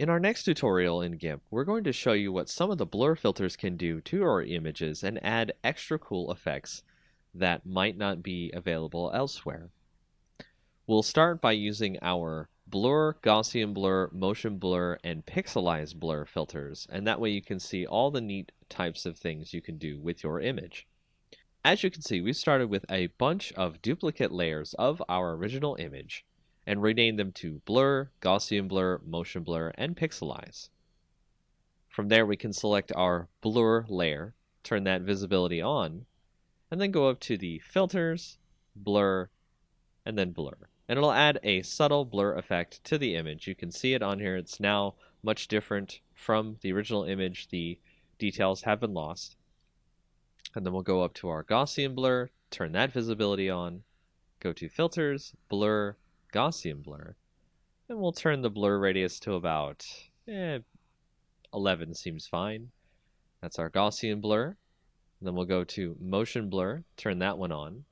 In our next tutorial in GIMP, we're going to show you what some of the blur filters can do to our images and add extra cool effects that might not be available elsewhere. We'll start by using our blur, Gaussian blur, motion blur, and pixelize blur filters, and that way you can see all the neat types of things you can do with your image. As you can see, we started with a bunch of duplicate layers of our original image and renamed them to blur, Gaussian blur, motion blur, and pixelize. From there, we can select our blur layer, turn that visibility on, and then go up to the filters, blur, and then blur. And it'll add a subtle blur effect to the image. You can see it on here. It's now much different from the original image. The details have been lost. And then we'll go up to our Gaussian blur, turn that visibility on, go to filters, blur, Gaussian blur, and we'll turn the blur radius to about 11 seems fine. That's our Gaussian blur. And then we'll go to motion blur, turn that one on.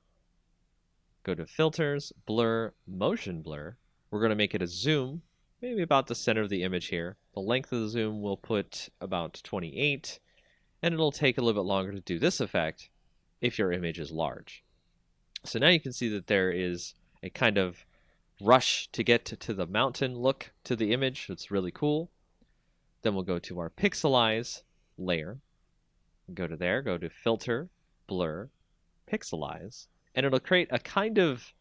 Go to filters, blur, motion blur. We're going to make it a zoom, maybe about the center of the image here. The length of the zoom we'll put about 28, and it'll take a little bit longer to do this effect if your image is large. So now you can see that there is a kind of rush to get to the mountain look to the image. It's really cool. Then we'll go to our pixelize layer. Go to there, go to filter, blur, pixelize, and it'll create a kind of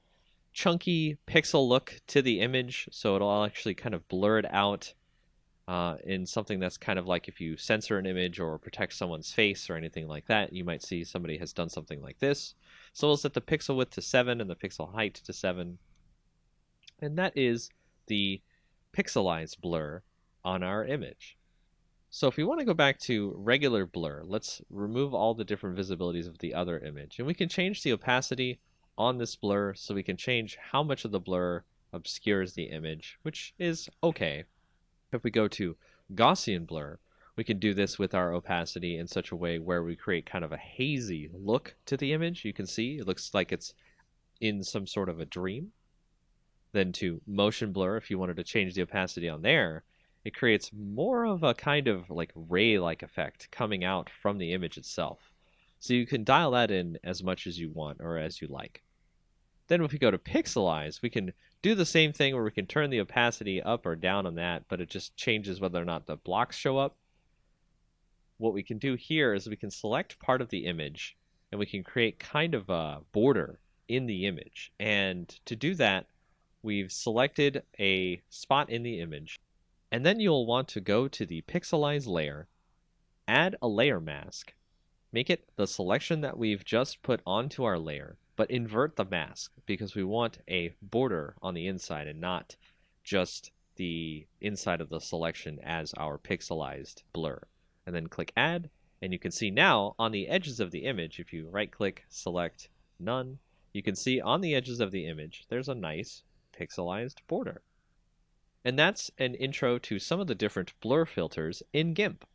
chunky pixel look to the image. So it'll actually kind of blur it out in something that's kind of like if you censor an image or protect someone's face or anything like that, you might see somebody has done something like this. So we'll set the pixel width to 7 and the pixel height to 7. And that is the pixelized blur on our image. So if we want to go back to regular blur, let's remove all the different visibilities of the other image. And we can change the opacity on this blur so we can change how much of the blur obscures the image, which is okay. If we go to Gaussian blur, we can do this with our opacity in such a way where we create kind of a hazy look to the image. You can see it looks like it's in some sort of a dream. Then to motion blur, if you wanted to change the opacity on there, it creates more of a kind of like ray-like effect coming out from the image itself. So you can dial that in as much as you want or as you like. Then if we go to pixelize, we can do the same thing where we can turn the opacity up or down on that, but it just changes whether or not the blocks show up. What we can do here is we can select part of the image and we can create kind of a border in the image. And to do that, we've selected a spot in the image. And then you'll want to go to the pixelize layer, add a layer mask, make it the selection that we've just put onto our layer, but invert the mask because we want a border on the inside and not just the inside of the selection as our pixelized blur. And then click add, and you can see now on the edges of the image, if you right click, select none, you can see on the edges of the image there's a nice pixelized border. And that's an intro to some of the different blur filters in GIMP.